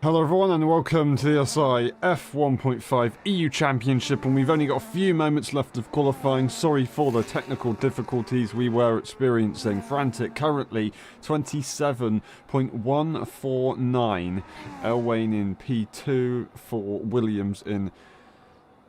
Hello everyone and welcome to the LSI F1.5 EU Championship, and we've only got a few moments left of qualifying. Sorry for the technical difficulties we were experiencing. Frantic currently 27.149. Elwain in P2 for Williams in...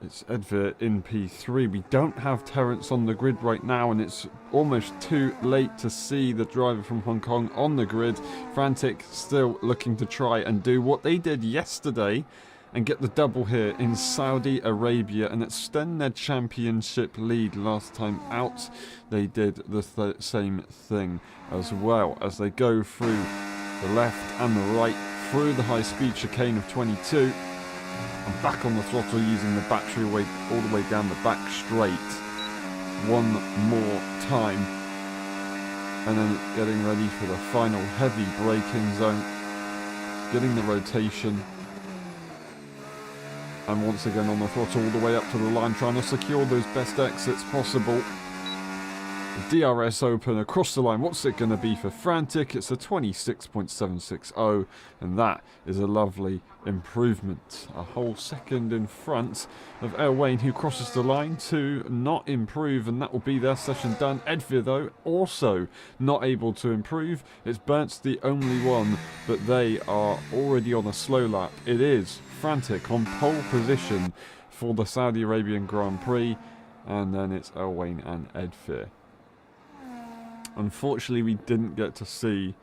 It's Edvir in P3. We don't have Terence on the grid right now, and it's almost too late to see the driver from Hong Kong on the grid. Frantic still looking to try and do what they did yesterday and get the double here in Saudi Arabia and extend their championship lead. Last time out, they did the same thing as well as they go through the left and the right through the high-speed chicane of 22. I'm back on the throttle using the battery weight all the way down the back straight. One more time. And then getting ready for the final heavy braking zone. Getting the rotation. And once again on the throttle all the way up to the line, trying to secure those best exits possible. The DRS open across the line. What's it going to be for Frantic? It's a 26.760, and that is a lovely improvement. A whole second in front of Elwain, who crosses the line to not improve, and that will be their session done. Edvir, though, also not able to improve. It's Bert's the only one, but they are already on a slow lap. It is Frantic on pole position for the Saudi Arabian Grand Prix, and then it's Elwain and Edvir. Unfortunately, we didn't get to see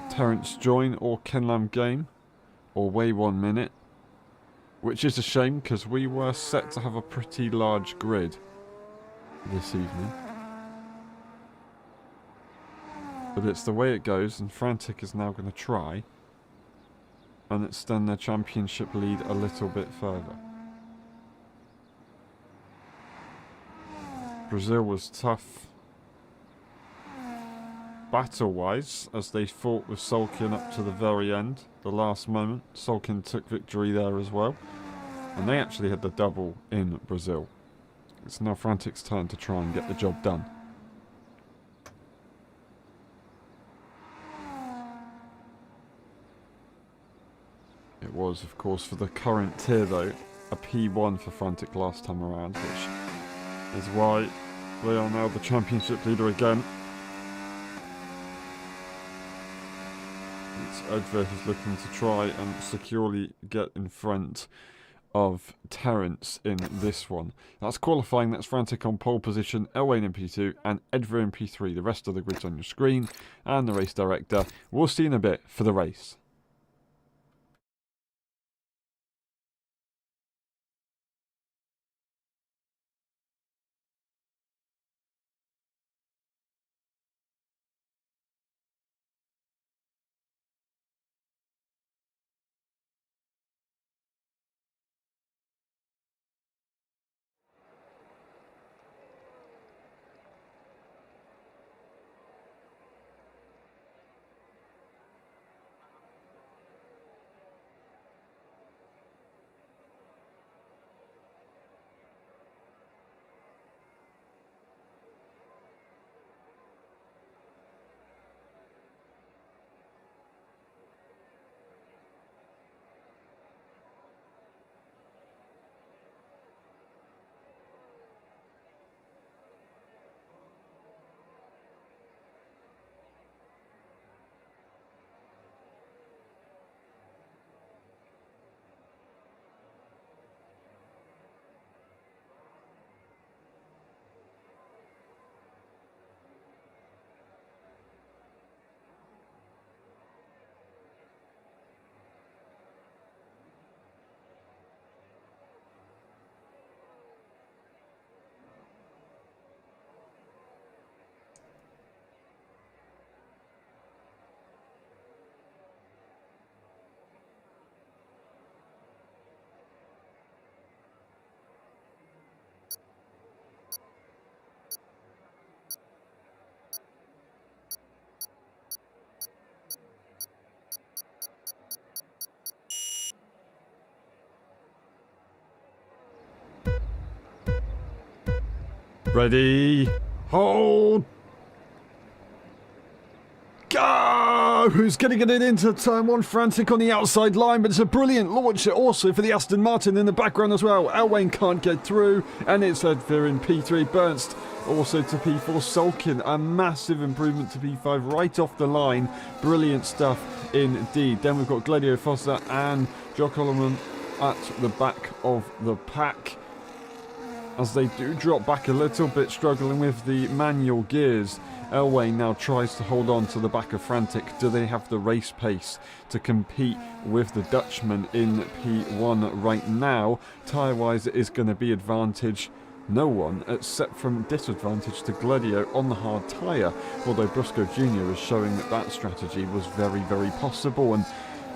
Terence join or Kenlam game or weigh 1 minute, which is a shame because we were set to have a pretty large grid this evening. But it's the way it goes, and Frantic is now going to try and extend their championship lead a little bit further. Brazil was tough battle-wise as they fought with Solkin up to the very end, the last moment. Solkin took victory there as well, and they actually had the double in Brazil. It's now Frantic's turn to try and get the job done. It was, of course, for the current tier though, a P1 for Frantic last time around, which is why they are now the championship leader again. It's Edvir who's looking to try and securely get in front of Terence in this one. That's qualifying. That's Frantic on pole position, Elwain in P2 and Edvir in P3. The rest of the grid's on your screen and the race director. We'll see in a bit for the race. Ready, hold, go! know who's getting it into turn one. Frantic on the outside line, but it's a brilliant launch also for the Aston Martin in the background as well. Elwain can't get through, and it's Edvir in P3. Bernst also to P4. Sulkin, a massive improvement to P5 right off the line. Brilliant stuff indeed. Then we've got Gladio Foster and Jock Holloman at the back of the pack, as they do drop back a little bit, struggling with the manual gears. Elway now tries to hold on to the back of Frantic. Do they have the race pace to compete with the Dutchman in P1 right now? Tyre-wise, it is going to be advantage no one, except from disadvantage to Gladio on the hard tyre. Although Brusco Jr. is showing that that strategy was very, very possible, and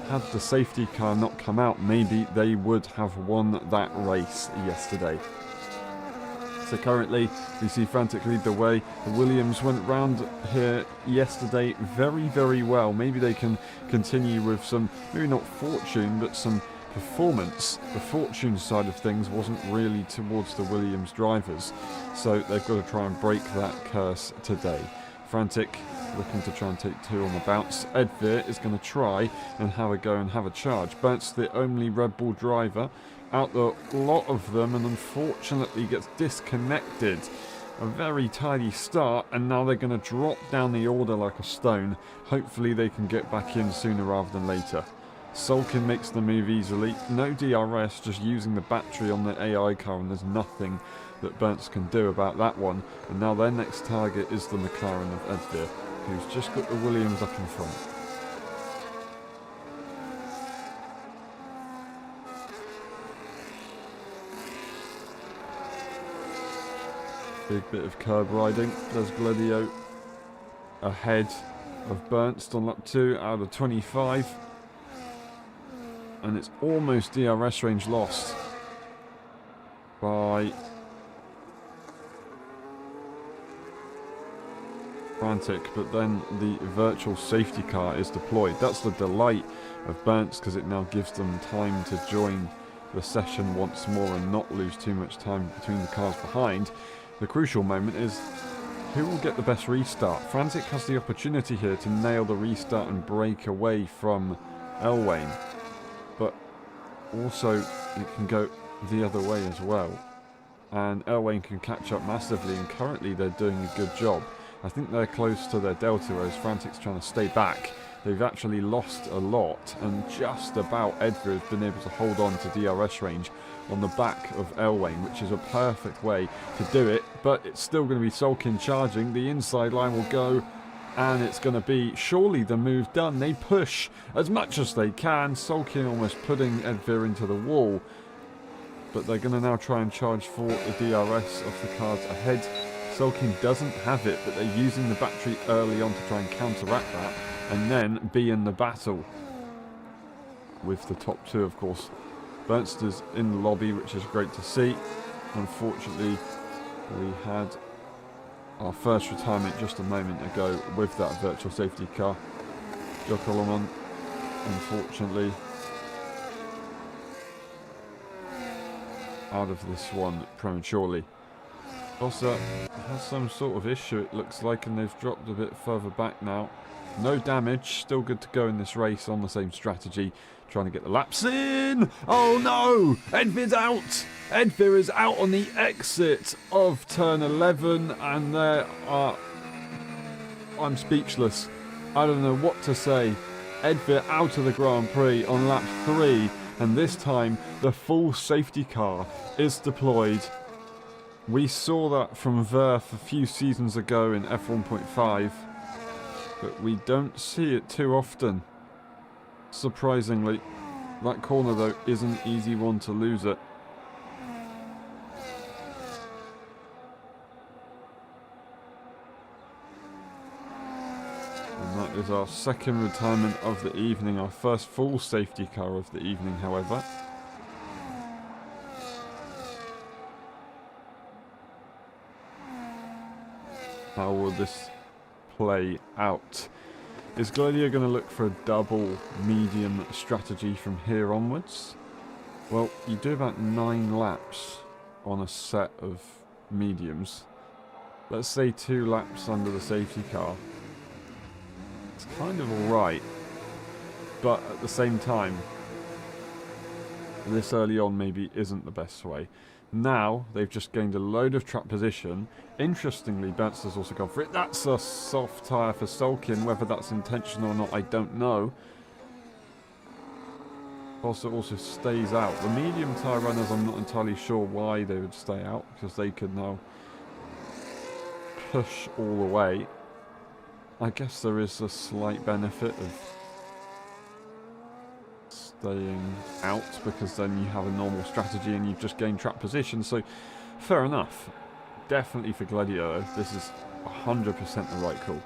had the safety car not come out, maybe they would have won that race yesterday. So currently, we see Frantic lead the way. The Williams went round here yesterday very, very well. Maybe they can continue with some, maybe not fortune, but some performance. The fortune side of things wasn't really towards the Williams drivers. So they've got to try and break that curse today. Frantic looking to try and take two on the bounce. Edvir is going to try and have a go and have a charge. Bert's the only Red Bull driver out the lot of them, and unfortunately gets disconnected. A very tidy start, and now they're going to drop down the order like a stone. Hopefully they can get back in sooner rather than later. Sulkin makes the move easily. No DRS, just using the battery on the AI car, and there's nothing that Bernst can do about that one. And now their next target is the McLaren of Edvir, who's just got the Williams up in front. Big bit of curb riding. There's Gladio ahead of Bernst on lap 2 out of 25. And it's almost DRS range lost by Frantic, but then the virtual safety car is deployed. That's the delight of Bernst, because it now gives them time to join the session once more and not lose too much time between the cars behind. The crucial moment is who will get the best restart. Frantic has the opportunity here to nail the restart and break away from Elwain, but also it can go the other way as well, and Elwain can catch up massively, and currently they're doing a good job. I think they're close to their delta, whereas Frantic's trying to stay back. They've actually lost a lot, and just about Edgar has been able to hold on to DRS range on the back of Elwain, which is a perfect way to do it. But it's still going to be Sulkin charging. The inside line will go, and it's going to be surely the move done. They push as much as they can. Sulkin almost putting Edvir into the wall, but they're going to now try and charge for the DRS of the cars ahead. Sulkin doesn't have it, but they're using the battery early on to try and counteract that, and then be in the battle with the top two, of course. Bernst is in the lobby, which is great to see. Unfortunately, we had our first retirement just a moment ago with that virtual safety car. Jock Holloman, unfortunately, out of this one prematurely. Fossa has some sort of issue, it looks like, and they've dropped a bit further back now. No damage, still good to go in this race on the same strategy, trying to get the laps in. Oh no! Edvir's out! Edvir is out on the exit of turn 11, and I'm speechless. I don't know what to say. Edvir out of the Grand Prix on lap 3, and this time the full safety car is deployed. We saw that from Verf a few seasons ago in F1.5, but we don't see it too often. Surprisingly, that corner though is an easy one to lose it. And that is our second retirement of the evening, our first full safety car of the evening, however. How will this play out? Is Gladio going to look for a double medium strategy from here onwards? Well, you do about 9 laps on a set of mediums. Let's say 2 laps under the safety car. It's kind of alright, but at the same time, this early on maybe isn't the best way. Now, they've just gained a load of track position. Interestingly, Bernster's also gone for it. That's a soft tyre for Sulkin. Whether that's intentional or not, I don't know. Also stays out. The medium tyre runners, I'm not entirely sure why they would stay out, because they could now push all the way. I guess there is a slight benefit of staying out, because then you have a normal strategy and you've just gained track position, so fair enough. Definitely for Gladiator, this is 100% the right call.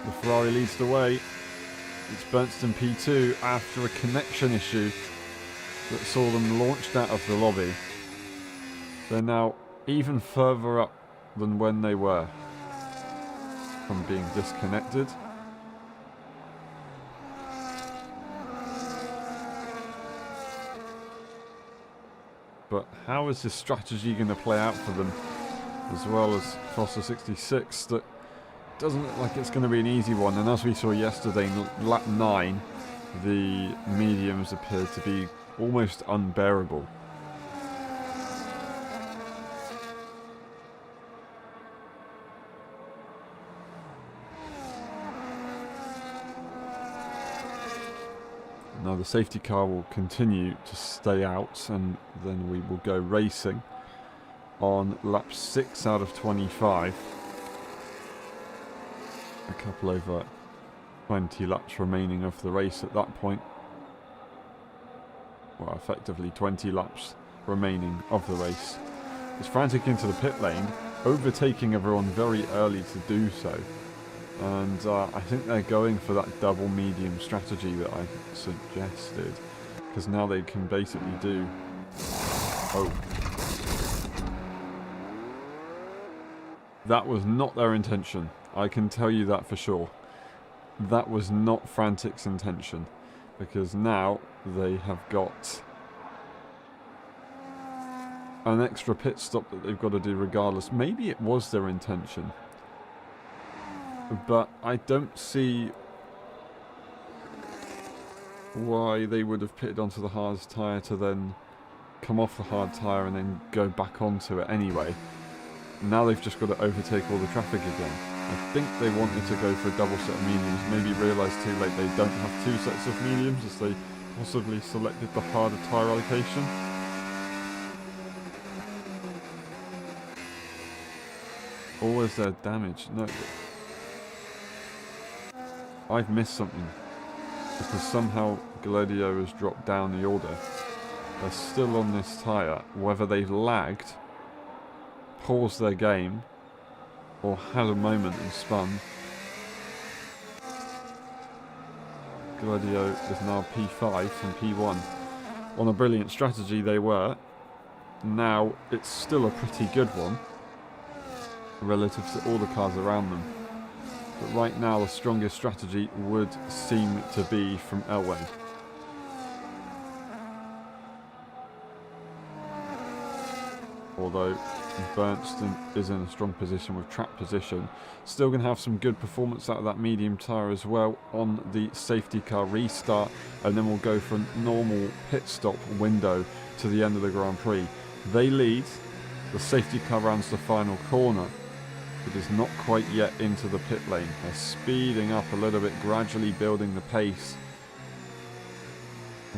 The Ferrari leads the way. It's Bernstein P2 after a connection issue that saw them launched out of the lobby. They're now even further up than when they were from being disconnected. But how is this strategy going to play out for them, as well as Foster 66? That doesn't look like it's going to be an easy one, and as we saw yesterday in lap 9, the mediums appeared to be almost unbearable. Now the safety car will continue to stay out, and then we will go racing on lap 6 out of 25. A couple over 20 laps remaining of the race at that point. Well, effectively 20 laps remaining of the race. It's frantic into the pit lane, overtaking everyone very early to do so. And I think they're going for that double medium strategy that I suggested. Because now they can basically do... Oh. That was not their intention. I can tell you that for sure. That was not Frantic's intention, because now they have got an extra pit stop that they've got to do regardless. Maybe it was their intention, but I don't see why they would have pitted onto the hard tyre to then come off the hard tyre and then go back onto it anyway. Now they've just got to overtake all the traffic again. I think they wanted to go for a double set of mediums, maybe realised too late they don't have 2 sets of mediums as they possibly selected the harder tyre allocation. Or is there damage? No. I've missed something, because somehow Gladio has dropped down the order. They're still on this tyre. Whether they've lagged, paused their game, or had a moment and spun. Gladio is now P5 from P1. On a brilliant strategy they were. Now it's still a pretty good one relative to all the cars around them. But right now the strongest strategy would seem to be from Elway. Although Bernstein is in a strong position with track position. Still going to have some good performance out of that medium tyre as well on the safety car restart, and then we'll go for a normal pit stop window to the end of the Grand Prix. They lead, the safety car rounds the final corner, but is not quite yet into the pit lane. They're speeding up a little bit, gradually building the pace.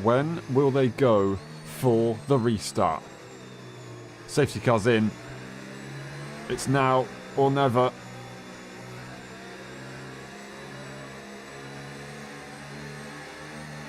When will they go for the restart? Safety car's in. It's now or never.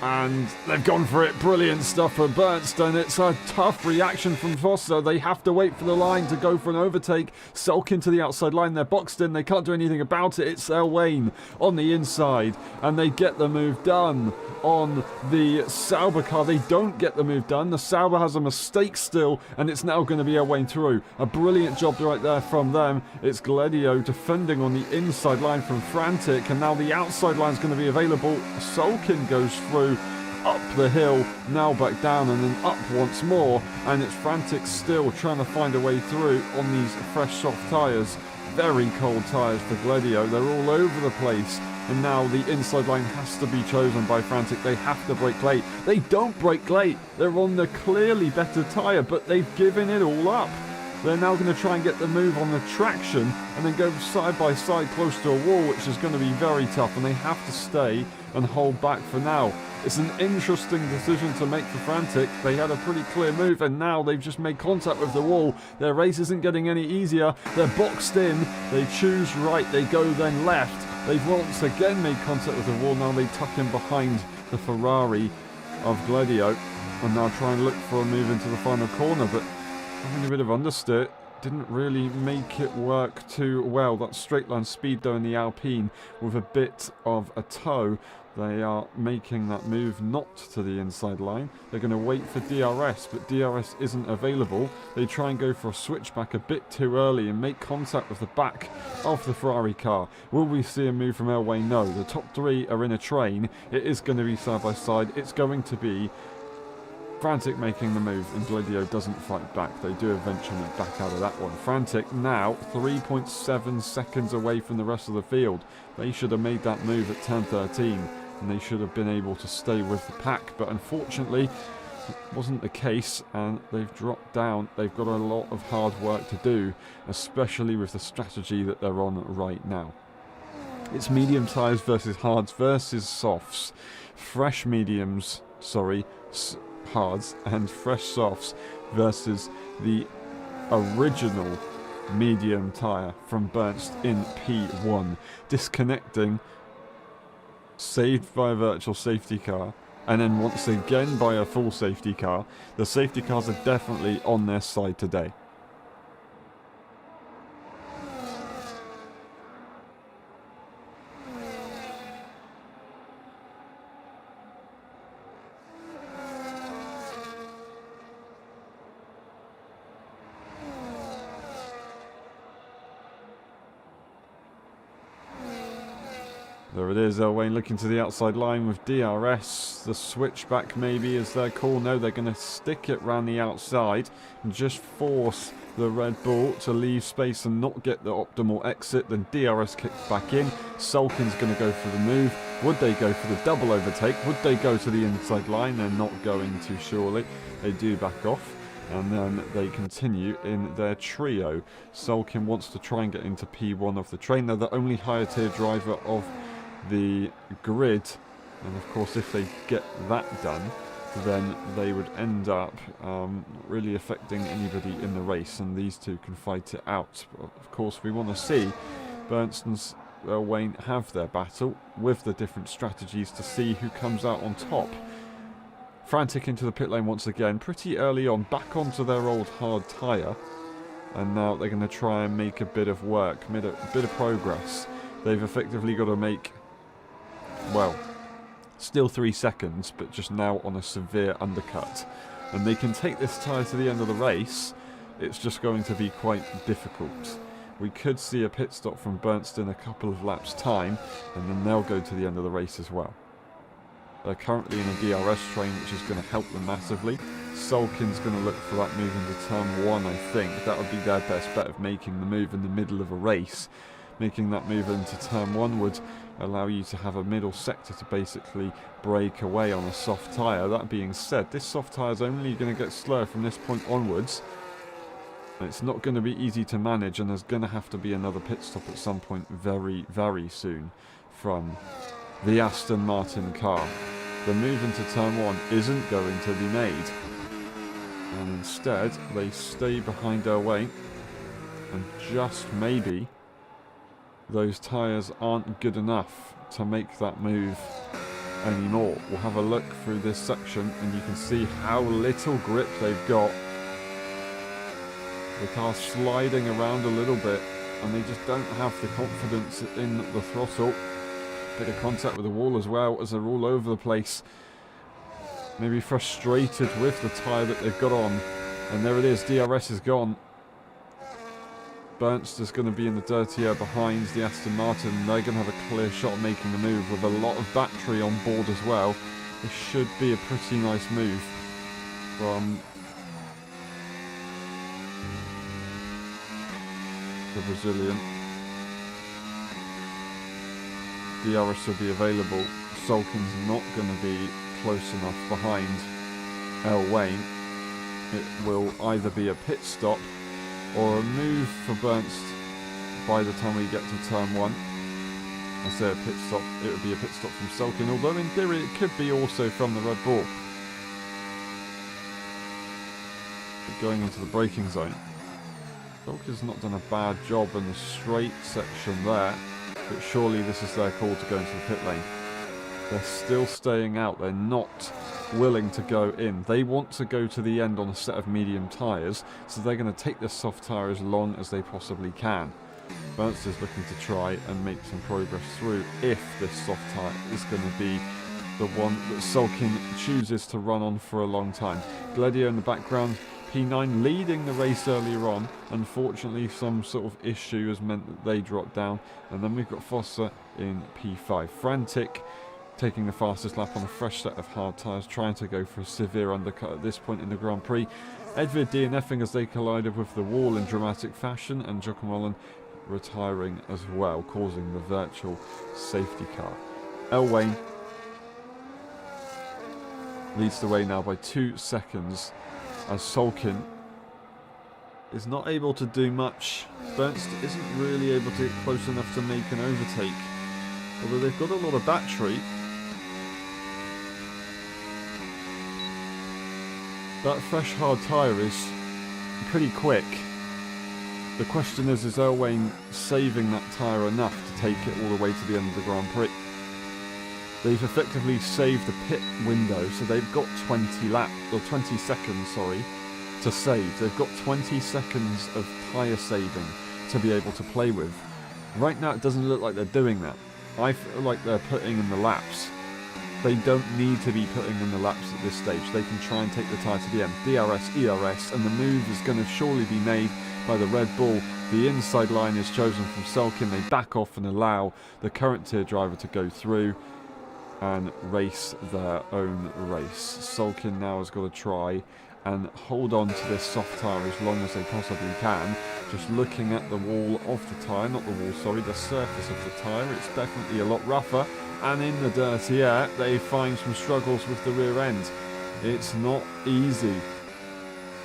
And they've gone for it. Brilliant stuff for Bernstein. It's a tough reaction from Foster. They have to wait for the line to go for an overtake. Sulk into the outside line. They're boxed in. They can't do anything about it. It's Elwain on the inside. And they get the move done on the Sauber car. They don't get the move done. The Sauber has a mistake still. And it's now going to be Elwain through. A brilliant job right there from them. It's Gledio defending on the inside line from Frantic. And now the outside line is going to be available. Sulkin goes through. Up the hill, now back down and then up once more, and it's Frantic still trying to find a way through on these fresh soft tyres. Very cold tyres for Gledio. They're all over the place, and now the inside line has to be chosen by Frantic. They have to brake late. They don't brake late. They're on the clearly better tyre, but they've given it all up. They're now going to try and get the move on the traction and then go side by side close to a wall, which is going to be very tough, and they have to stay and hold back for now. It's an interesting decision to make for Frantic. They had a pretty clear move, and now they've just made contact with the wall. Their race isn't getting any easier. They're boxed in. They choose right. They go then left. They've once again made contact with the wall. Now they tuck in behind the Ferrari of Gledio and now try and look for a move into the final corner, but having a bit of understeer didn't really make it work too well. That straight line speed though in the Alpine with a bit of a toe. They are making that move not to the inside line. They're going to wait for DRS, but DRS isn't available. They try and go for a switchback a bit too early and make contact with the back of the Ferrari car. Will we see a move from Elway? No. The top three are in a train. It is going to be side by side. It's going to be Frantic making the move, and Gledio doesn't fight back. They do eventually back out of that one. Frantic now 3.7 seconds away from the rest of the field. They should have made that move at 10:13, and they should have been able to stay with the pack, but unfortunately it wasn't the case, and they've dropped down. They've got a lot of hard work to do, especially with the strategy that they're on right now. It's medium tyres versus hards versus softs. Fresh mediums, hards and fresh softs versus the original medium tyre from Bernst in P1. Disconnecting, saved by a virtual safety car, and then once again by a full safety car. The safety cars are definitely on their side today. There it is, Elwain looking to the outside line with DRS. The switchback maybe is their call. No, they're going to stick it round the outside and just force the Red Bull to leave space and not get the optimal exit. Then DRS kicks back in. Sulkin's going to go for the move. Would they go for the double overtake? Would they go to the inside line? They're not going to, surely. They do back off. And then they continue in their trio. Sulkin wants to try and get into P1 of the train. They're the only higher tier driver of the grid, and of course if they get that done, then they would end up really affecting anybody in the race, and these two can fight it out. But of course we want to see Bernstein's Wayne have their battle with the different strategies to see who comes out on top. Frantic into the pit lane once again, pretty early on, back onto their old hard tyre, and now they're going to try and make a bit of work, a bit of progress. They've effectively got to make, well, still 3 seconds, but just now on a severe undercut. And they can take this tyre to the end of the race. It's just going to be quite difficult. We could see a pit stop from Bernst in a couple of laps' time, and then they'll go to the end of the race as well. They're currently in a DRS train, which is going to help them massively. Sulkin's going to look for that move into turn 1, I think. That would be their best bet of making the move in the middle of a race. Making that move into turn 1 would allow you to have a middle sector to basically break away on a soft tyre. That being said, this soft tyre is only going to get slower from this point onwards. It's not going to be easy to manage, and there's going to have to be another pit stop at some point very, very soon from the Aston Martin car. The move into turn 1 isn't going to be made, and instead they stay behind their way, and just maybe those tyres aren't good enough to make that move anymore. We'll have a look through this section and you can see how little grip they've got. The car's sliding around a little bit and they just don't have the confidence in the throttle. Bit of contact with the wall as well as they're all over the place. Maybe frustrated with the tyre that they've got on. And there it is, DRS is gone. Bernster's going to be in the dirty air behind the Aston Martin. They're going to have a clear shot making the move with a lot of battery on board as well. This should be a pretty nice move from the Brazilian. DRS will be available. Sulkin's not going to be close enough behind El Wayne. It will either be a pit stop or a move for Bernst by the time we get to turn 1. I say a pit stop, it would be a pit stop from Sulkin, although in theory it could be also from the Red Bull. But going into the braking zone. Sulkin's not done a bad job in the straight section there, but surely this is their call to go into the pit lane. They're still staying out, they're not willing to go in. They want to go to the end on a set of medium tyres, so they're going to take this soft tyre as long as they possibly can. Bernst is looking to try and make some progress through if this soft tyre is going to be the one that Sulkin chooses to run on for a long time. Gladio in the background, P9 leading the race earlier on. Unfortunately, some sort of issue has meant that they dropped down, and then we've got Foster in P5. Frantic taking the fastest lap on a fresh set of hard tyres, trying to go for a severe undercut at this point in the Grand Prix. Edvir DNFing as they collided with the wall in dramatic fashion, and Giacomo retiring as well, causing the virtual safety car. El Wayne leads the way now by 2 seconds as Sulkin is not able to do much. Bernst isn't really able to get close enough to make an overtake, although they've got a lot of battery. That fresh hard tyre is pretty quick. The question is El Wayne saving that tyre enough to take it all the way to the end of the Grand Prix? They've effectively saved the pit window, so they've got 20 seconds, to save. They've got 20 seconds of tyre saving to be able to play with. Right now it doesn't look like they're doing that. I feel like they're putting in the laps. They don't need to be putting in the laps at this stage. They can try and take the tyre to the end. DRS, ERS, and the move is going to surely be made by the Red Bull. The inside line is chosen from Sulkin. They back off and allow the current tier driver to go through and race their own race. Sulkin now has got to try and hold on to this soft tyre as long as they possibly can. Just looking at the wall of the tyre, not the wall, sorry, the surface of the tyre, it's definitely a lot rougher. And in the dirty air, they find some struggles with the rear end. It's not easy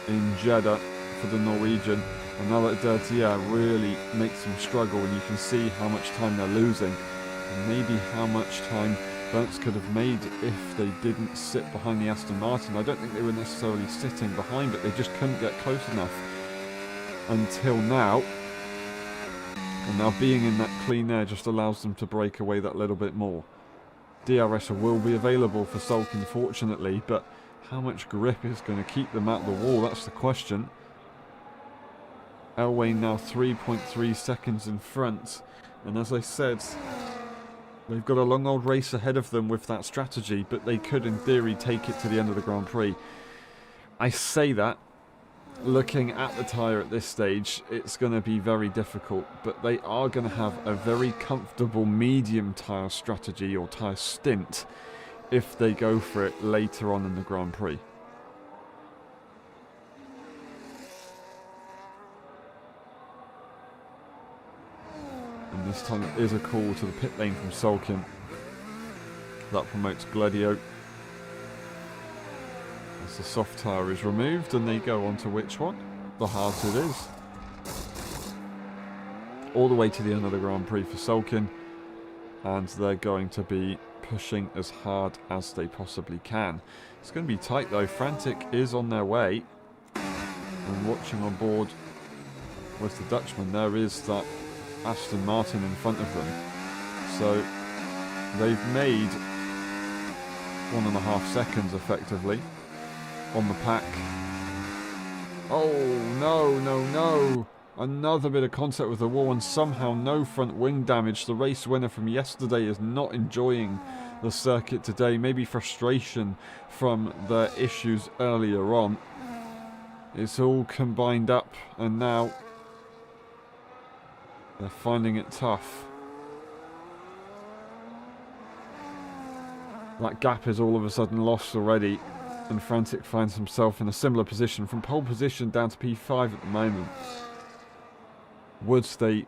in Jeddah for the Norwegian. And now that dirty air really makes them struggle, and you can see how much time they're losing. And maybe how much time Bernst could have made if they didn't sit behind the Aston Martin. I don't think they were necessarily sitting behind, but they just couldn't get close enough until now. And now being in that clean air just allows them to break away that little bit more. DRS will be available for Sulkin, fortunately, but how much grip is going to keep them at the wall? That's the question. El Wayne now 3.3 seconds in front. And as I said, they've got a long old race ahead of them with that strategy, but they could in theory take it to the end of the Grand Prix. I say that. Looking at the tyre at this stage, it's going to be very difficult, but they are going to have a very comfortable medium tyre strategy or tyre stint if they go for it later on in the Grand Prix. And this time it is a call to the pit lane from Sulkin. That promotes Gladio. As the soft tyre is removed, and they go on to which one? The hard it is. All the way to the end of the Grand Prix for Sulkin, and they're going to be pushing as hard as they possibly can. It's going to be tight though. Frantic is on their way, and watching on board with the Dutchman, there is that Aston Martin in front of them. So they've made 1.5 seconds effectively on the pack. Oh, no, no, no. Another bit of contact with the wall and somehow no front wing damage. The race winner from yesterday is not enjoying the circuit today. Maybe frustration from the issues earlier on. It's all combined up and now they're finding it tough. That gap is all of a sudden lost already, and Frantic finds himself in a similar position from pole position down to P5 at the moment. Would they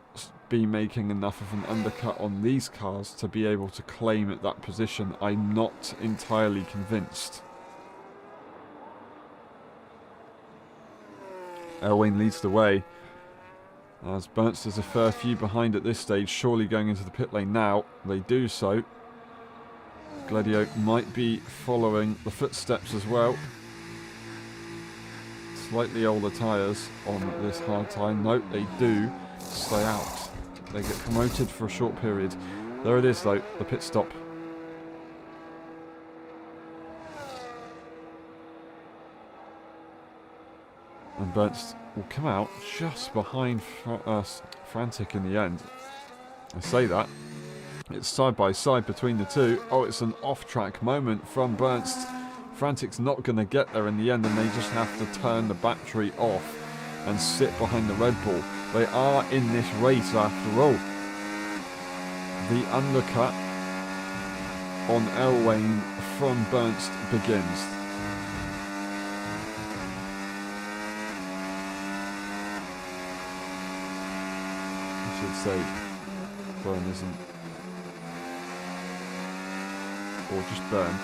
be making enough of an undercut on these cars to be able to claim at that position? I'm not entirely convinced. Elwain leads the way, as Bernster's a fair few behind at this stage, surely going into the pit lane now. They do so. Gladio might be following the footsteps as well. Slightly older tyres on this hard tyre. Note they do stay out. They get promoted for a short period. There it is though, the pit stop. And Bernst will come out just behind Frantic in the end. I say that. It's side by side between the two. Oh, it's an off-track moment from Bernst. Frantic's not going to get there in the end, and they just have to turn the battery off and sit behind the Red Bull. They are in this race after all. The undercut on Elwain from Bernst begins. I should say Bern isn't. Or just Bern.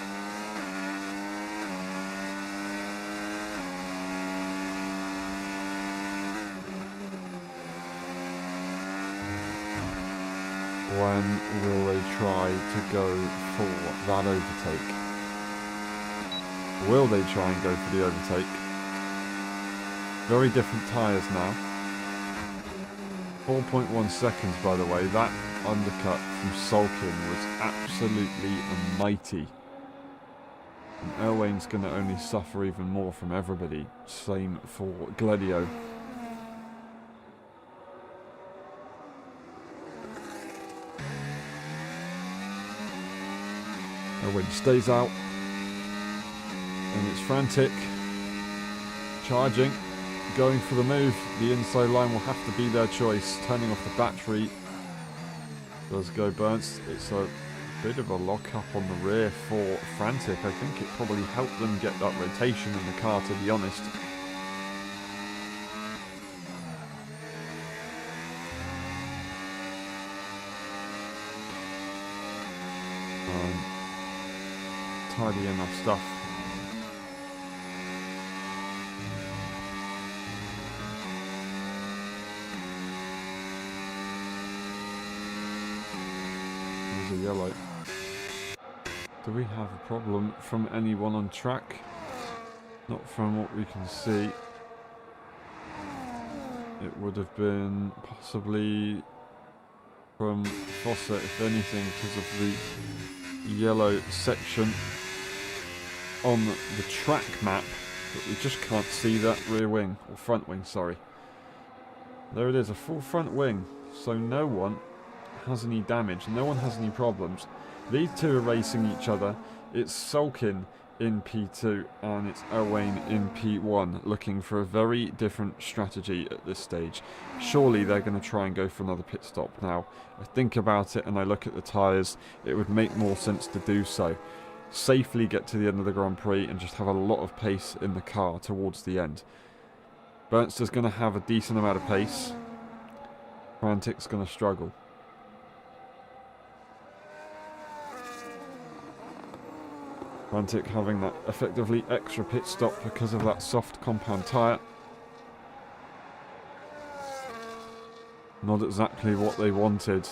When will they try to go for that overtake? Will they try and go for the overtake? Very different tyres now. 4.1 seconds, by the way. That undercut from Sulkin was absolutely mighty. And Elwain's going to only suffer even more from everybody. Same for Gladio. Elwain stays out. And it's Frantic. Charging. Going for the move. The inside line will have to be their choice. Turning off the battery. Does go Bernst. It's a bit of a lock-up on the rear for Frantic. I think it probably helped them get that rotation in the car, to be honest. Tidy enough stuff. There's a yellow. Do we have a problem from anyone on track? Not from what we can see. It would have been possibly from Fossa, if anything, because of the yellow section on the track map, but we just can't see that rear wing, or front wing, sorry. There it is, a full front wing, so no one has any damage, no one has any problems. These two are racing each other. It's Sulkin in P2 and it's Elwain in P1, looking for a very different strategy at this stage. Surely they're going to try and go for another pit stop now. I think about it and I look at the tyres, it would make more sense to do so. Safely get to the end of the Grand Prix and just have a lot of pace in the car towards the end. Bernster's going to have a decent amount of pace. Frantic's going to struggle. Frantic having that effectively extra pit stop because of that soft compound tyre. Not exactly what they wanted.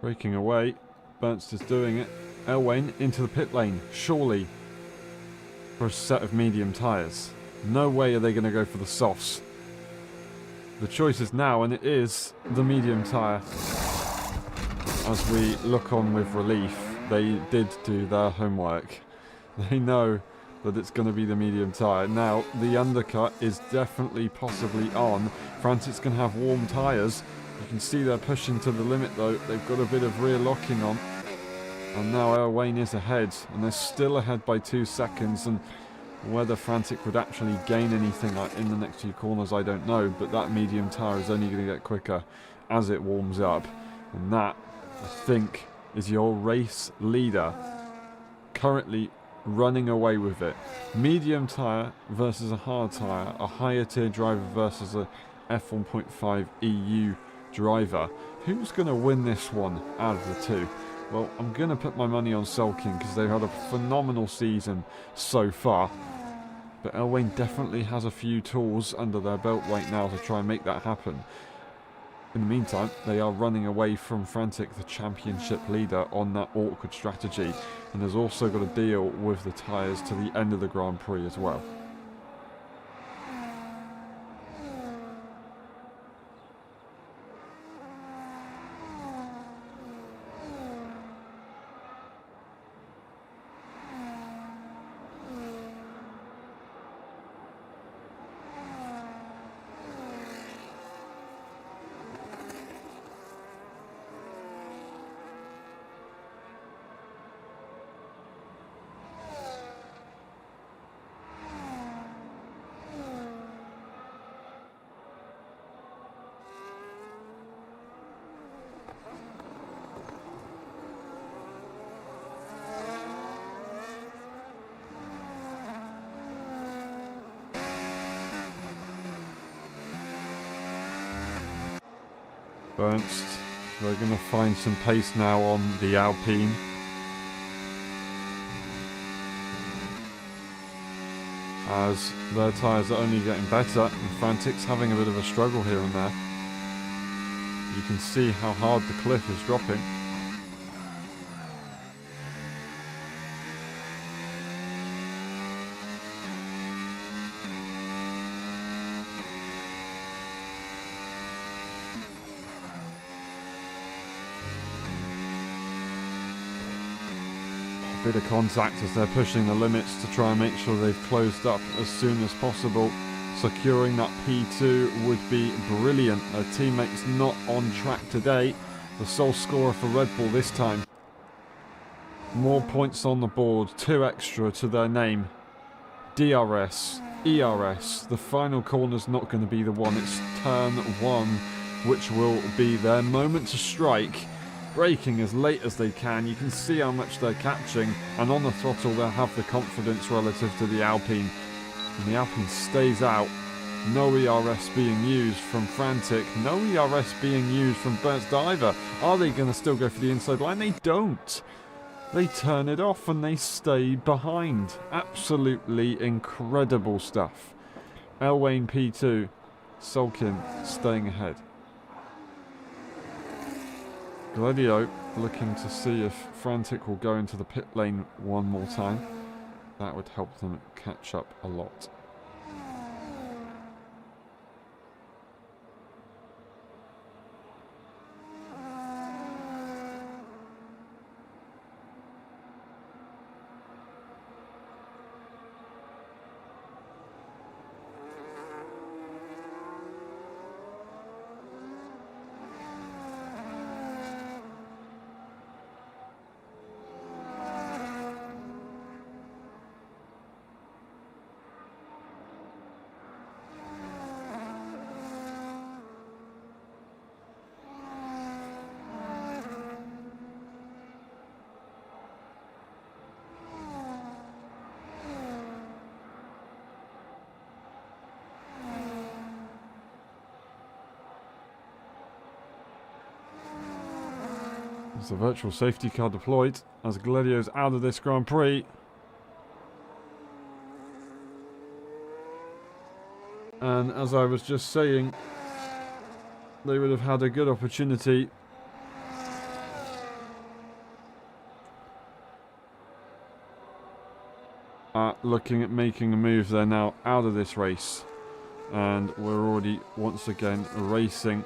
Breaking away. Bernst is doing it. Elwain into the pit lane. Surely for a set of medium tyres. No way are they going to go for the softs. The choice is now, and it is the medium tyre. As we look on with relief, they did do their homework. They know that it's going to be the medium tyre. Now, the undercut is definitely possibly on. Frantic's going to have warm tyres. You can see they're pushing to the limit though. They've got a bit of rear locking on. And now Elwain is ahead. And they're still ahead by 2 seconds. And whether Frantic would actually gain anything in the next few corners, I don't know. But that medium tyre is only going to get quicker as it warms up. And that, I think, is your race leader currently running away with it. Medium tyre versus a hard tyre. A higher tier driver versus a F1.5 EU driver. Who's going to win this one out of the two? Well, I'm going to put my money on Sulking because they've had a phenomenal season so far. But Elwain definitely has a few tools under their belt right now to try and make that happen. In the meantime, they are running away from Frantic, the championship leader, on that awkward strategy. And has also got to deal with the tyres to the end of the Grand Prix as well. Bernst, they're going to find some pace now on the Alpine. As their tyres are only getting better, and Frantic's having a bit of a struggle here and there. You can see how hard the cliff is dropping. Bit of contact as they're pushing the limits to try and make sure they've closed up as soon as possible. Securing that P2 would be brilliant. Their teammates not on track today. The sole scorer for Red Bull this time. More points on the board, 2 extra to their name. DRS, ERS. The final corner's not going to be the one. It's turn 1, which will be their moment to strike. Braking as late as they can. You can see how much they're catching, and on the throttle they'll have the confidence relative to the Alpine. And the Alpine stays out. No ERS being used from Frantic. No ERS being used from Bernst either. Are they going to still go for the inside line? They don't. They turn it off and they stay behind. Absolutely incredible stuff. Elwain P2. Sulkin staying ahead. Gladio looking to see if Frantic will go into the pit lane one more time. That would help them catch up a lot. There's a virtual safety car deployed as Gladio's out of this Grand Prix. And as I was just saying, they would have had a good opportunity at looking at making a move. They're now out of this race, and we're already once again racing.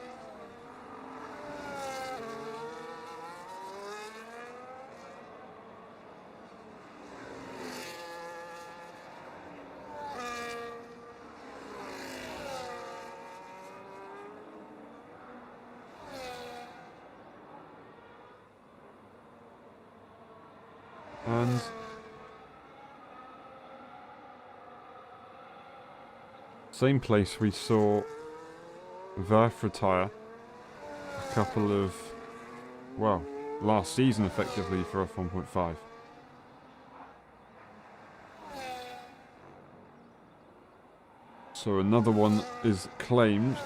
And same place we saw Verf retire a couple of, well, last season effectively for F1.5. So another one is claimed.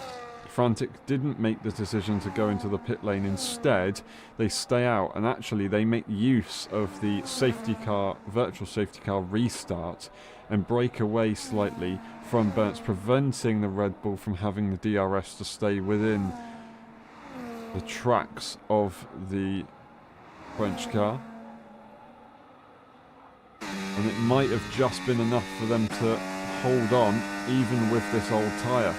Frantic didn't make the decision to go into the pit lane. Instead, they stay out, and actually they make use of the safety car, virtual safety car restart, and break away slightly from Burns, preventing the Red Bull from having the DRS to stay within the tracks of the French car. And it might have just been enough for them to hold on, even with this old tyre.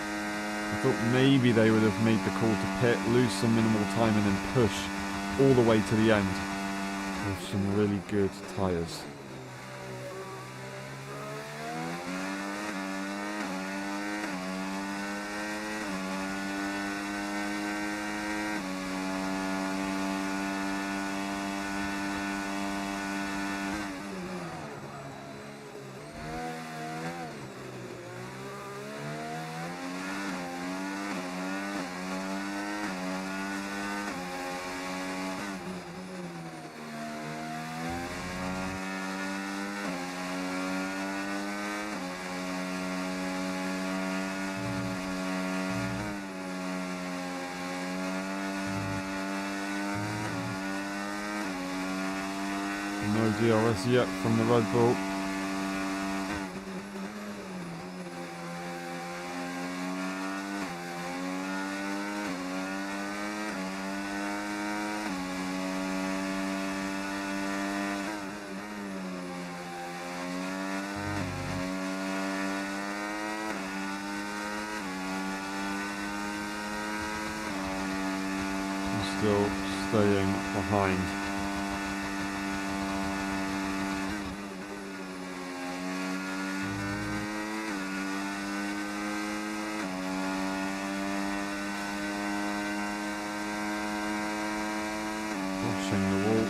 I thought maybe they would have made the call to pit, lose some minimal time, and then push all the way to the end with some really good tyres. No DRS yet from the Red Bull. Still staying behind. Pushing the wall.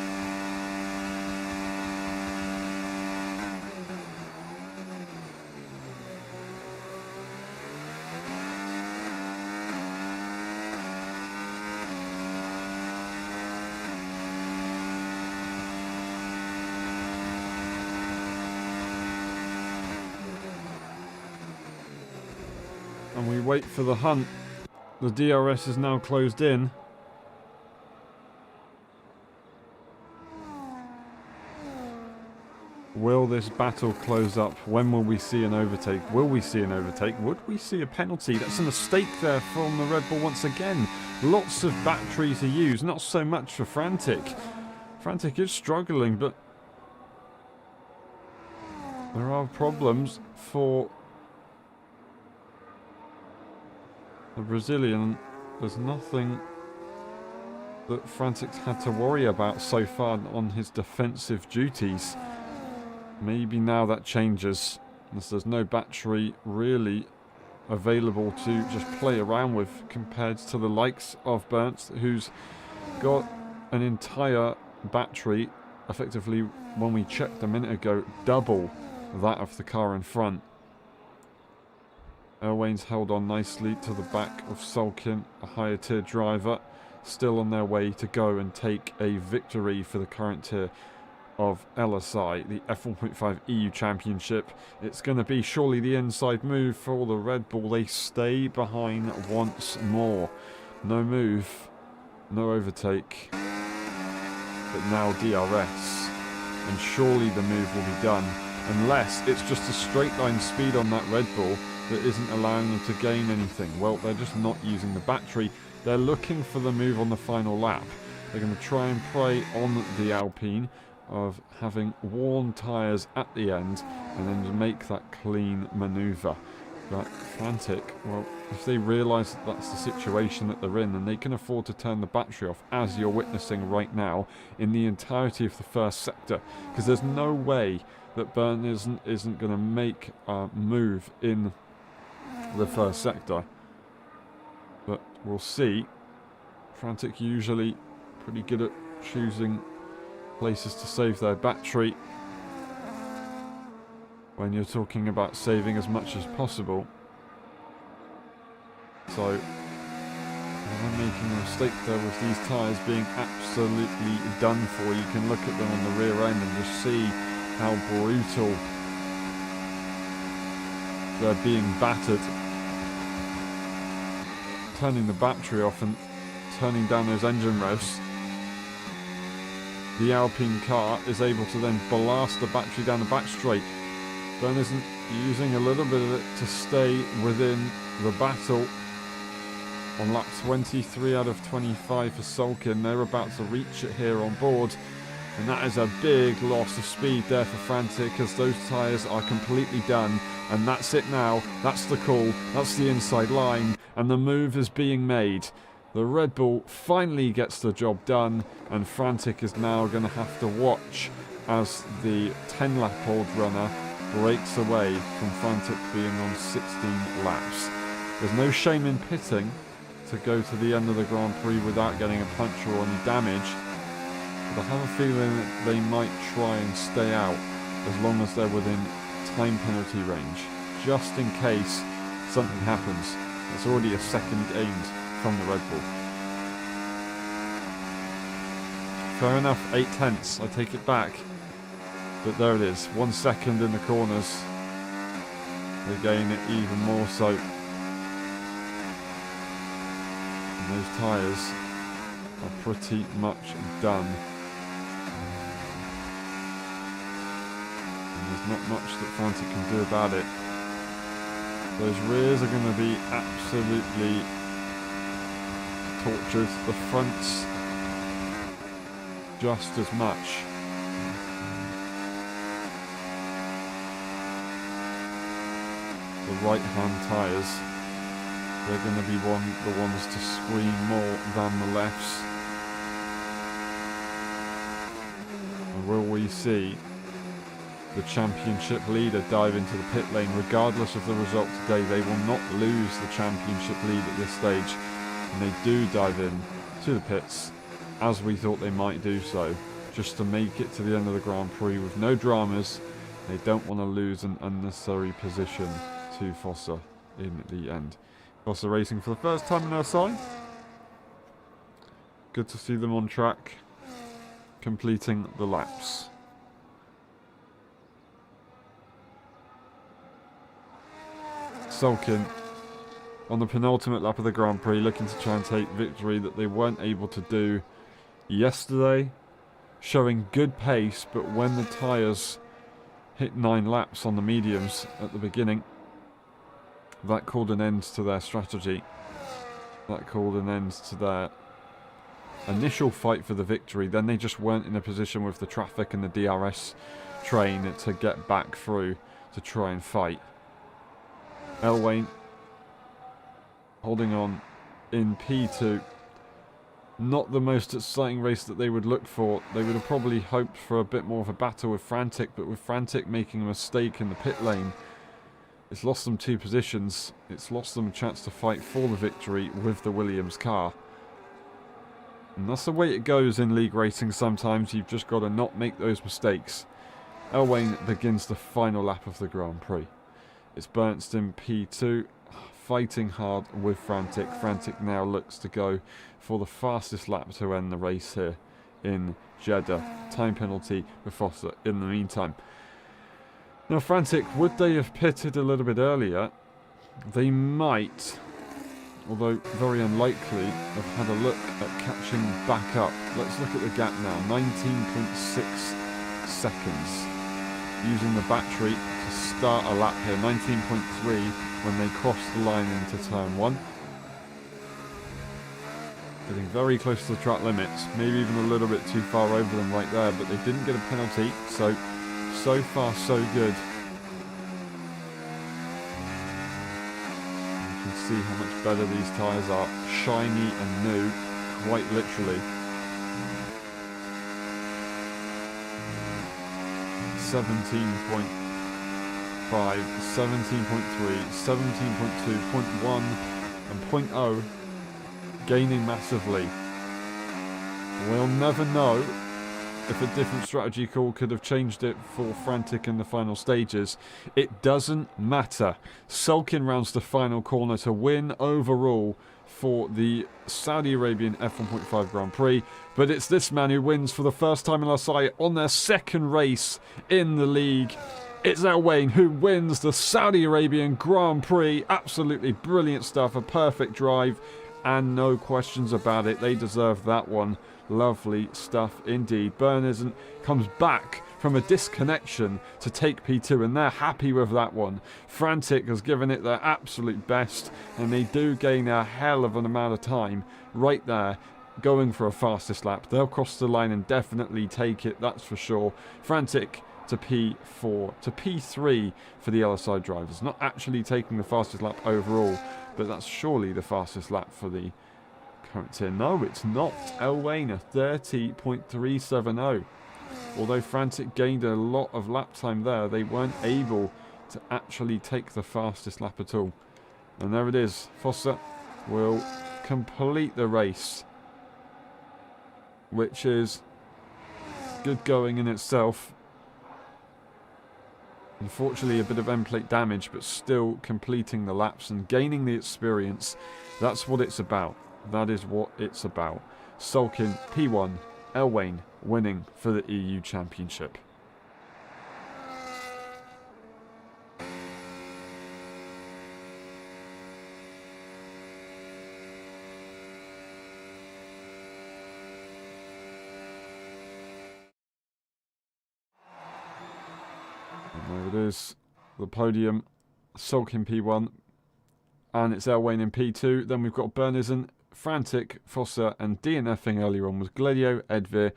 And we wait for the hunt. The DRS is now closed in. Will this battle close up? When will we see an overtake? Will we see an overtake? Would we see a penalty? That's a mistake there from the Red Bull once again. Lots of battery to use, not so much for Frantic. Frantic is struggling, but there are problems for the Brazilian. There's nothing that Frantic's had to worry about so far on his defensive duties. Maybe now that changes, as there's no battery really available to just play around with compared to the likes of Burns, who's got an entire battery, effectively, when we checked a minute ago, double that of the car in front. Erwain's held on nicely to the back of Sulkin, a higher tier driver, still on their way to go and take a victory for the current tier of LSI, the F1.5 EU Championship. It's going to be surely the inside move for the Red Bull. They stay behind once more. No move, no overtake, but now DRS. And surely the move will be done, unless it's just a straight line speed on that Red Bull that isn't allowing them to gain anything. Well, they're just not using the battery. They're looking for the move on the final lap. They're going to try and prey on the Alpine, of having worn tyres at the end and then to make that clean manoeuvre. But Frantic, well, if they realise that that's the situation that they're in, then they can afford to turn the battery off, as you're witnessing right now, in the entirety of the first sector. Because there's no way that Burton isn't going to make a move in the first sector. But we'll see. Frantic usually pretty good at choosing places to save their battery when you're talking about saving as much as possible. So I'm making a mistake there with these tyres being absolutely done for. You can look at them on the rear end and just see how brutal they're being battered. Turning the battery off and turning down those engine revs, the Alpine car is able to then blast the battery down the back straight. Byrne isn't using a little bit of it to stay within the battle. On lap 23 out of 25 for Sulkin, they're about to reach it here on board. And that is a big loss of speed there for Frantic, as those tyres are completely done. And that's it now, that's the call, that's the inside line, and the move is being made. The Red Bull finally gets the job done, and Frantic is now going to have to watch as the 10-lap-old runner breaks away from Frantic being on 16 laps. There's no shame in pitting to go to the end of the Grand Prix without getting a puncture or any damage, but I have a feeling that they might try and stay out as long as they're within time penalty range, just in case something happens. It's already a second gained from the Red Bull. Fair enough, 0.8, I take it back. But there it is, 1 second in the corners. They gain it even more so. And those tyres are pretty much done. And there's not much that Frantic can do about it. Those rears are going to be absolutely tortured. The fronts just as much. The right-hand tyres, they're going to be the ones to scream more than the lefts. And will we see the championship leader dive into the pit lane? Regardless of the result today, they will not lose the championship lead at this stage. And they do dive in to the pits, as we thought they might do so, just to make it to the end of the Grand Prix with no dramas. They don't want to lose an unnecessary position to Fossa in the end. Fossa racing for the first time in LSI. Good to see them on track, completing the laps. Sulkin on the penultimate lap of the Grand Prix, looking to try and take victory that they weren't able to do yesterday. Showing good pace, but when the tyres hit 9 laps on the mediums at the beginning, that called an end to their strategy. That called an end to their initial fight for the victory. Then they just weren't in a position with the traffic and the DRS train to get back through to try and fight. Elwain holding on in P2. Not the most exciting race that they would look for. They would have probably hoped for a bit more of a battle with Frantic, but with Frantic making a mistake in the pit lane, it's lost them 2 positions. It's lost them a chance to fight for the victory with the Williams car. And that's the way it goes in league racing sometimes. You've just got to not make those mistakes. Elwain begins the final lap of the Grand Prix. It's Bernstein P2, fighting hard with Frantic. Frantic now looks to go for the fastest lap to end the race here in Jeddah. Time penalty with Fossa in the meantime. Now Frantic, would they have pitted a little bit earlier? They might, although very unlikely, have had a look at catching back up. Let's look at the gap now. 19.6 seconds. Using the battery to start a lap here. 19.3 when they cross the line into turn 1. Getting very close to the track limits, maybe even a little bit too far over them right there, but they didn't get a penalty, so far so good. You can see how much better these tyres are, shiny and new, quite literally. 17.5, 17.3, 17.2, 0.1 and 0.0 gaining massively. We'll never know if a different strategy call could have changed it for Frantic in the final stages. It doesn't matter. Sulkin rounds the final corner to win overall for the Saudi Arabian F1.5 Grand Prix, but it's this man who wins for the first time in LSI on their second race in the league. It's Elwain who wins the Saudi Arabian Grand Prix. Absolutely brilliant stuff, a perfect drive, and no questions about it. They deserve that one. Lovely stuff indeed. Bernison comes back from a disconnection to take P2, and they're happy with that one. Frantic has given it their absolute best, and they do gain a hell of an amount of time right there, going for a fastest lap. They'll cross the line and definitely take it, that's for sure. Frantic to P4, to P3 for the LSI drivers. Not actually taking the fastest lap overall, but that's surely the fastest lap for the current tier. No, it's not. Elwain, a 30.370. Although Frantic gained a lot of lap time there, they weren't able to actually take the fastest lap at all. And there it is. Fossa will complete the race, which is good going in itself. Unfortunately, a bit of end plate damage, but still completing the laps and gaining the experience. That's what it's about. That is what it's about. Sulkin, P1, Elwain winning for the EU Championship. And there it is, the podium. Sulkin P1, and it's Elwain in P2. Then we've got Bernison, Frantic, Fossa, and DNFing earlier on was Gladio, Edvir,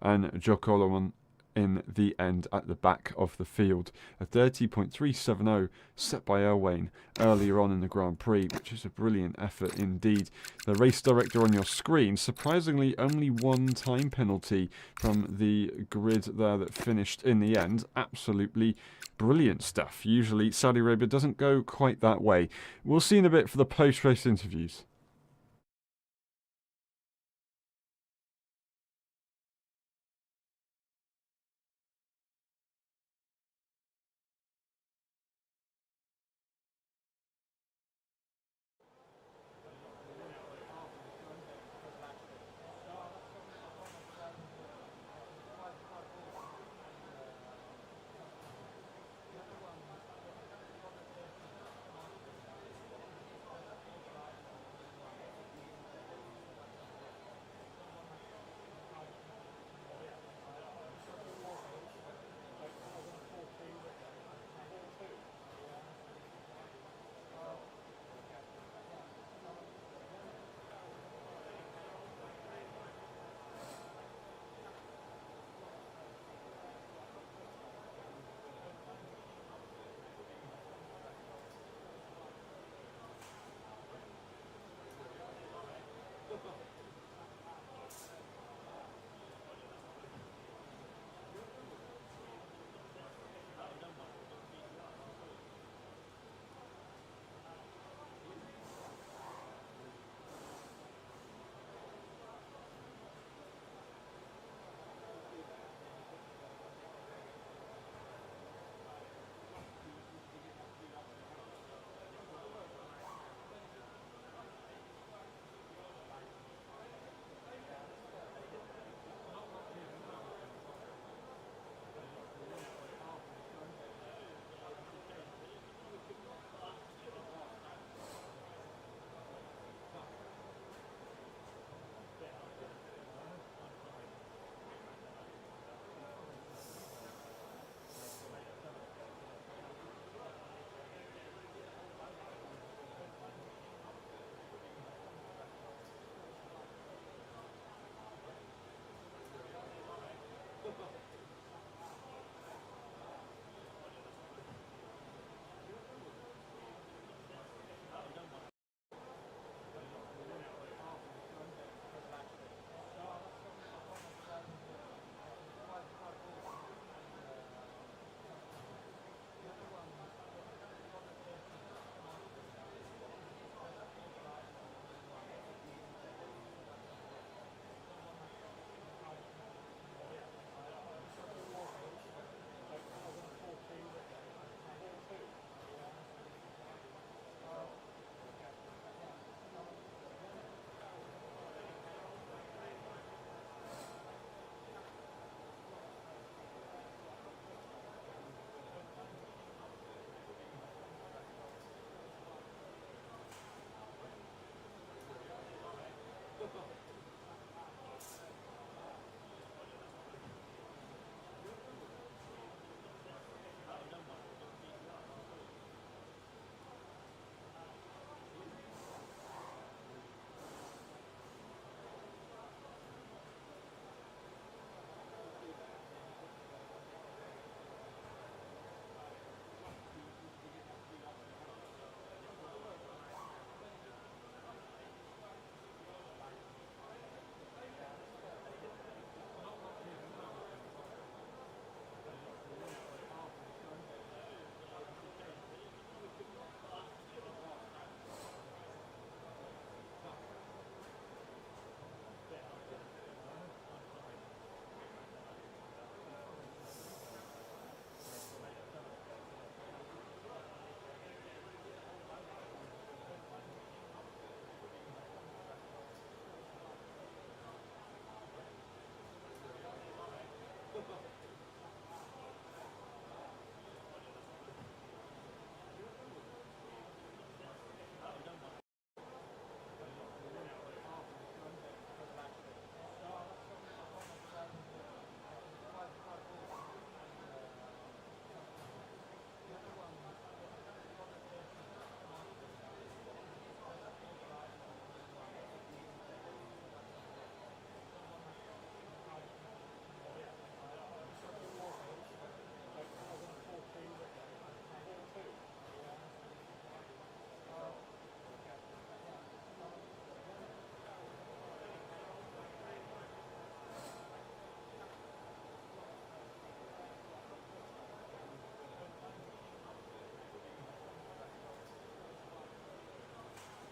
and Jokolomon in the end at the back of the field. A 30.370 set by Elwain earlier on in the Grand Prix, which is a brilliant effort indeed. The race director on your screen, surprisingly only one time penalty from the grid there that finished in the end. Absolutely brilliant stuff. Usually Saudi Arabia doesn't go quite that way. We'll see in a bit for the post-race interviews.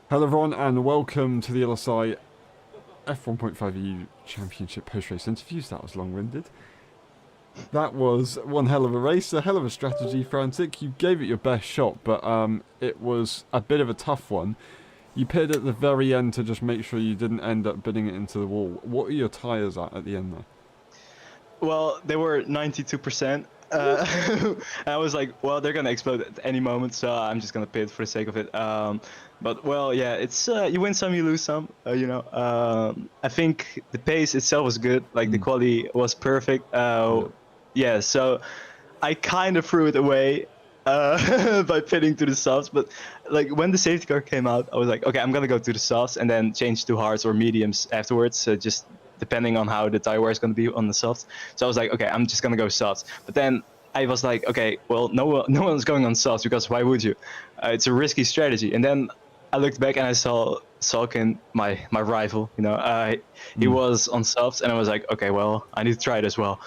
Hello everyone and welcome to the LSI F1.5 EU Championship post-race interviews. That was long-winded. That was one hell of a race, a hell of a strategy, Frantic. You gave it your best shot, but it was a bit of a tough one. You pitted at the very end to just make sure you didn't end up bidding it into the wall. What are your tyres at the end there? Well, they were 92%. I was like, well, they're gonna explode at any moment, so I'm just gonna pit for the sake of it. But well, yeah, it's you win some, you lose some. I think the pace itself was good. Like the quality was perfect. Yeah, so I kind of threw it away by pitting to the softs. But like when the safety car came out, I was like, okay, I'm gonna go to the softs and then change to hards or mediums afterwards. So just depending on how the tire wear is gonna be on the softs. So I was like, okay, I'm just gonna go softs. But then I was like, okay, well, no one's going on softs because why would you? It's a risky strategy. And then I looked back and I saw Salkin, my rival. He was on softs, and I was like, okay, well, I need to try it as well,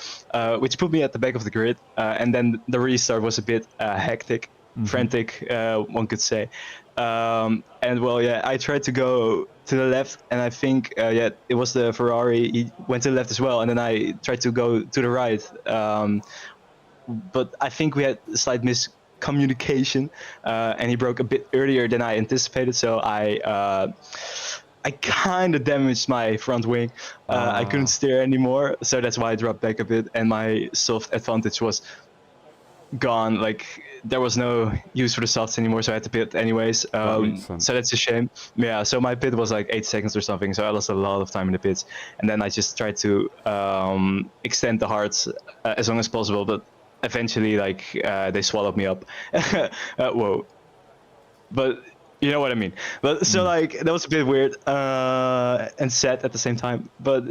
which put me at the back of the grid. And then the restart was a bit hectic, frantic, one could say. And well, yeah, I tried to go to the left, and I think yeah, it was the Ferrari. He went to the left as well, and then I tried to go to the right. But I think we had a slight miscommunication, and he broke a bit earlier than I anticipated. So I kind of damaged my front wing. I couldn't steer anymore, so that's why I dropped back a bit, and my soft advantage was gone. Like there was no use for the softs anymore, so I had to pit anyways. So that's a shame. Yeah, so my pit was like 8 seconds or something, so I lost a lot of time in the pits, and then I just tried to extend the hards as long as possible, but eventually like they swallowed me up. Whoa. But you know what I mean. But so like that was a bit weird and sad at the same time. But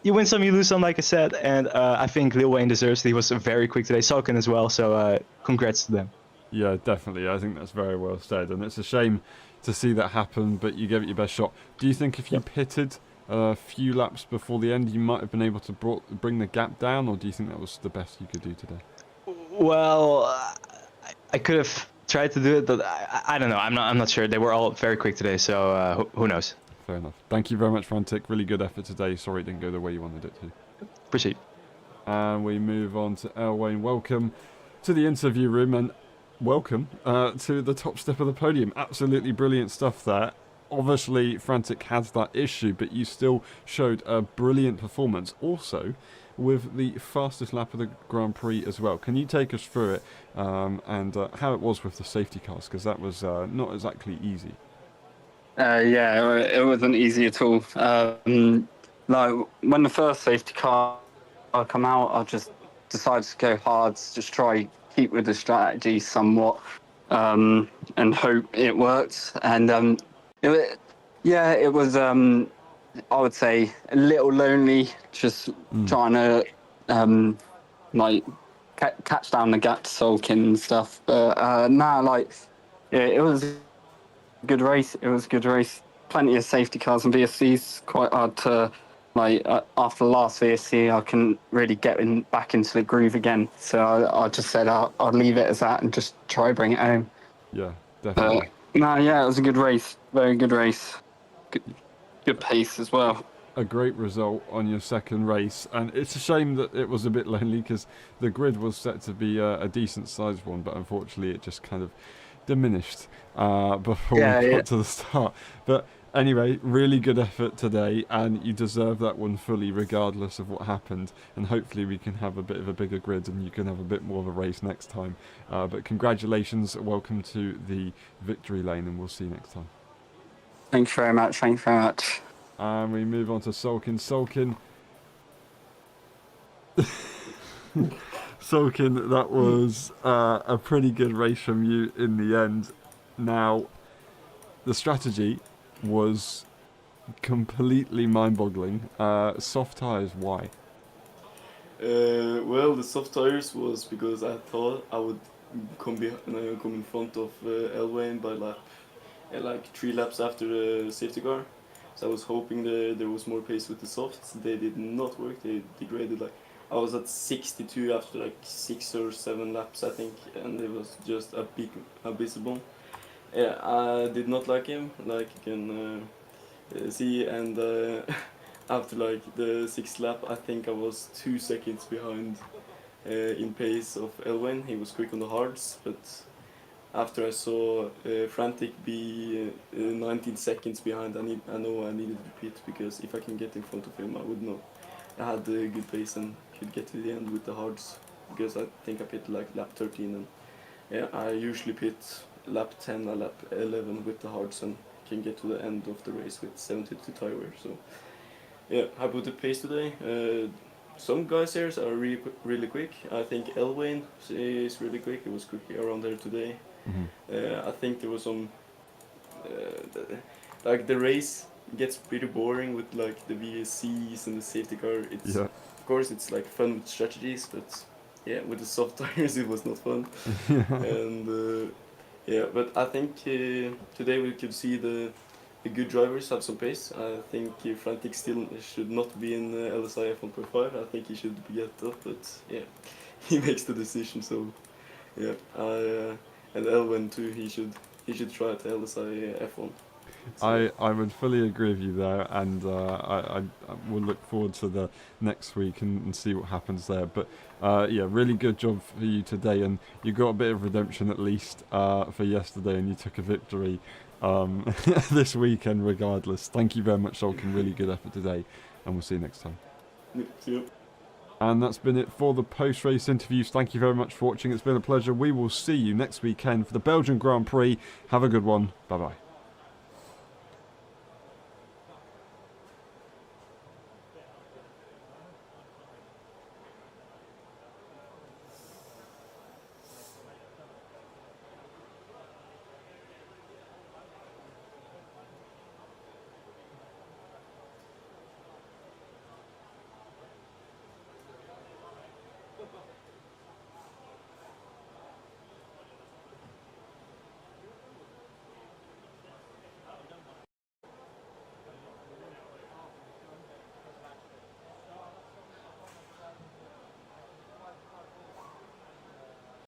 you win some, you lose some, like I said. And I think Lil Wayne deserves it. He was very quick today. Salkin as well. So congrats to them. Yeah, definitely. I think that's very well said. And it's a shame to see that happen, but you gave it your best shot. Do you think if you pitted a few laps before the end, you might have been able to bring the gap down? Or do you think that was the best you could do today? Well, I could have tried to do it, but I don't know. I'm not sure. They were all very quick today, so who knows? Fair enough. Thank you very much, Frantic. Really good effort today. Sorry it didn't go the way you wanted it to. Appreciate it. And we move on to El Wayne. Welcome to the interview room and welcome to the top step of the podium. Absolutely brilliant stuff there. Obviously, Frantic has that issue, but you still showed a brilliant performance. Also, with the fastest lap of the Grand Prix as well. Can you take us through it and how it was with the safety cars? Because that was not exactly easy. Yeah, it wasn't easy at all. Like when the first safety car come out, I just decided to go hard, just try keep with the strategy somewhat, and hope it worked. And it was I would say a little lonely, just trying to like catch down the gap to Sulkin and stuff. But it was a good race. It was a good race. Plenty of safety cars and VSCs. Quite hard to after the last VSC, I couldn't really get back into the groove again. So I just said I'll leave it as that and just try bring it home. Yeah, definitely. It was a good race. Very good race. Good pace as well. A great result on your second race, and it's a shame that it was a bit lonely because the grid was set to be a decent sized one, but unfortunately it just kind of diminished before we got to the start. But anyway, really good effort today, and you deserve that one fully regardless of what happened, and hopefully we can have a bit of a bigger grid and you can have a bit more of a race next time. But congratulations, welcome to the victory lane, and we'll see you next time. Thanks very much. Thanks very much. And we move on to Sulkin. Sulkin, that was a pretty good race from you in the end. Now, the strategy was completely mind-boggling. Soft tyres, why? Well, the soft tires was because I thought I would come in front of Elwayne by like 3 laps after the safety car. So I was hoping there was more pace with the softs. They did not work. They degraded. Like I was at 62 after like 6 or 7 laps, I think, and it was just abysmal. Yeah, I did not like him, like you can see, and after like the sixth lap, I think I was 2 seconds behind in pace of Elwyn. He was quick on the hards, but after I saw Frantic be 19 seconds behind, I know I needed to pit, because if I can get in front of him, I would know I had a good pace and could get to the end with the hards, because I think I pitted like lap 13, and yeah, I usually pit lap 10 or lap 11 with the hards and can get to the end of the race with 72 tire wear. So yeah, happy with the pace today. Some guys here are really quick. I think Elwyn is really quick. He was quick around there today. I think there was some like the race gets pretty boring with like the VSCs and the safety car. It's Yeah. of course it's like fun with strategies, but yeah, with the soft tires it was not fun. And yeah, but I think today we could see the good drivers have some pace. I think Frantic still should not be in LSI F1.5. I think he should get up, but yeah, he makes the decision. So yeah, and Elwyn too. He should try at LSI F1. So, I would fully agree with you there, and I will look forward to the next week and see what happens there. But yeah, really good job for you today, and you got a bit of redemption at least for yesterday, and you took a victory this weekend regardless. Thank you very much, Solkin. Really good effort today, and we'll see you next time. yeah, see you. And that's been it for the post-race interviews. Thank you very much for watching. It's been a pleasure. We will see you next weekend for the Belgian Grand Prix. Have a good one. Bye-bye.